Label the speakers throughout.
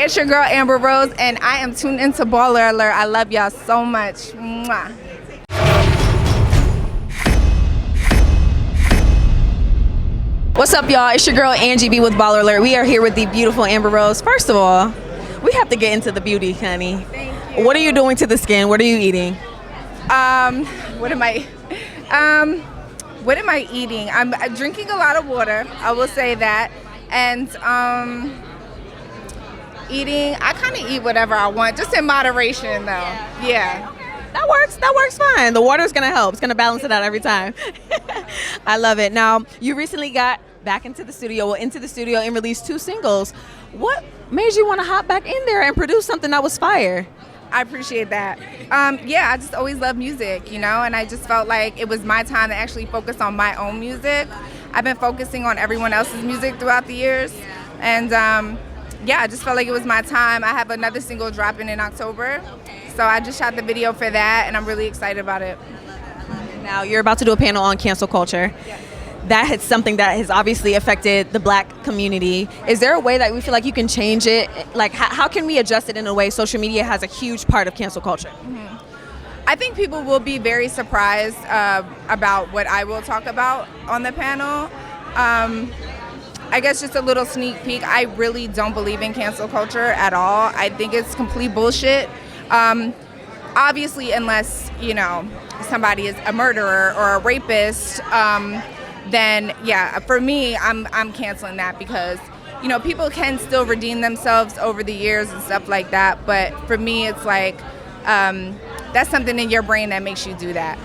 Speaker 1: Hey, it's your girl Amber Rose, and I am tuned into Baller Alert. I love y'all so much. Mwah.
Speaker 2: What's up, y'all? It's your girl Angie B with Baller Alert. We are here with the beautiful Amber Rose. First of all, we have to get into the beauty, honey.
Speaker 1: Thank you.
Speaker 2: What are you doing to the skin? What are you eating?
Speaker 1: What am I eating? I'm drinking a lot of water. I will say that, and eating. I kind of eat whatever I want, just in moderation, though. Yeah.
Speaker 2: That works fine. The water's gonna help. It's gonna balance it out every time. I love it. Now, you recently got back into the studio, and released 2 singles. What made you want to hop back in there and produce something that was fire?
Speaker 1: I appreciate that. I just always loved music, and I just felt like it was my time to actually focus on my own music. I've been focusing on everyone else's music throughout the years, and I just felt like it was my time. I have another single dropping in October, so I just shot the video for that, and I'm really excited about it.
Speaker 2: Now, you're about to do a panel on cancel culture.
Speaker 1: Yes.
Speaker 2: That is something that has obviously affected the Black community. Is there a way that we feel like you can change it? Like, how can we adjust it in a way? Social media has a huge part of cancel culture.
Speaker 1: Mm-hmm. I think people will be very surprised about what I will talk about on the panel. I guess just a little sneak peek, I really don't believe in cancel culture at all. I think it's complete bullshit. Obviously, unless, somebody is a murderer or a rapist, then for me, I'm canceling that because, people can still redeem themselves over the years and stuff like that. But for me, it's like, that's something in your brain that makes you do that.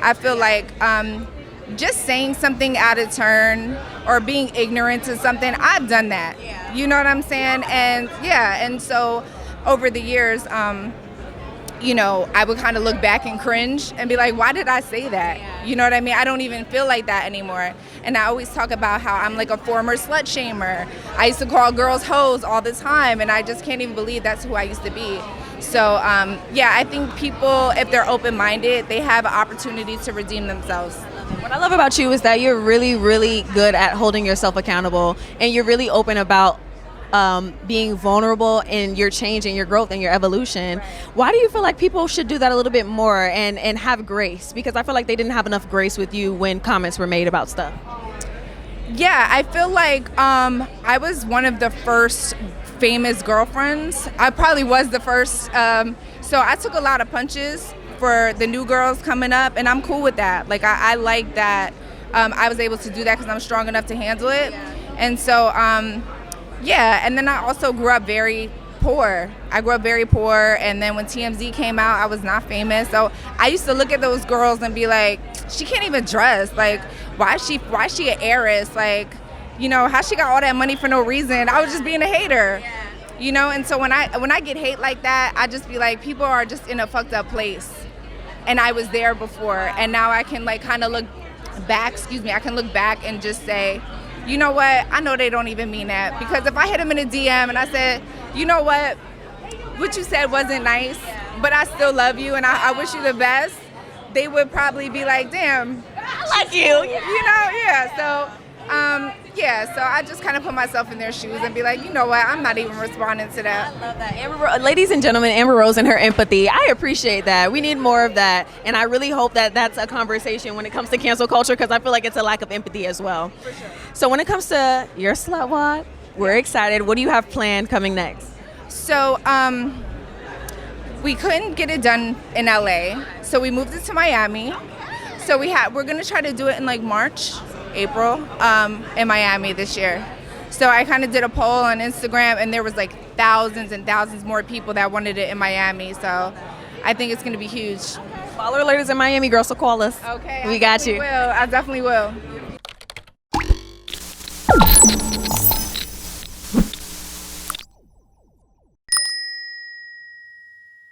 Speaker 1: I feel like just saying something out of turn or being ignorant to something, I've done that. Yeah. You know what I'm saying? And so over the years, I would kind of look back and cringe and be like, why did I say that? Yeah. You know what I mean? I don't even feel like that anymore. And I always talk about how I'm like a former slut shamer. I used to call girls hoes all the time, and I just can't even believe that's who I used to be. So, I think people, if they're open-minded, they have an opportunity to redeem themselves.
Speaker 2: What I love about you is that you're really, really good at holding yourself accountable, and you're really open about being vulnerable in your change and your growth and your evolution. Right. Why do you feel like people should do that a little bit more and have grace? Because I feel like they didn't have enough grace with you when comments were made about stuff.
Speaker 1: Yeah, I feel like I was one of the first famous girlfriends. I probably was the first. So I took a lot of punches for the new girls coming up, and I'm cool with that. Like, I like that I was able to do that because I'm strong enough to handle it. And so, and then I also grew up very poor. And then when TMZ came out, I was not famous. So I used to look at those girls and be like, she can't even dress. Like, why is she an heiress? Like, how she got all that money for no reason? I was just being a hater. And so when I get hate like that, I just be like, people are just in a fucked up place. And I was there before, and now I can kind of look back, I can look back and just say, you know what, I know they don't even mean that. Because if I hit them in a DM and I said, you know what you said wasn't nice, but I still love you and I wish you the best, they would probably be like, damn,
Speaker 2: I like you.
Speaker 1: So I just kind of put myself in their shoes and be like, you know what, I'm not even responding to that.
Speaker 2: I love that. Ladies and gentlemen, Amber Rose and her empathy. I appreciate that. We need more of that. And I really hope that that's a conversation when it comes to cancel culture, because I feel like it's a lack of empathy as well.
Speaker 1: For sure.
Speaker 2: So when it comes to your slut walk, we're excited. What do you have planned coming next?
Speaker 1: So we couldn't get it done in LA, so we moved it to Miami. So we're gonna try to do it in like March, April, in Miami this year. So I kind of did a poll on Instagram, and there was like thousands and thousands more people that wanted it in Miami. So I think it's gonna be huge.
Speaker 2: Baller Alert is in Miami, girl, so call us.
Speaker 1: Okay,
Speaker 2: we got you.
Speaker 1: I definitely will.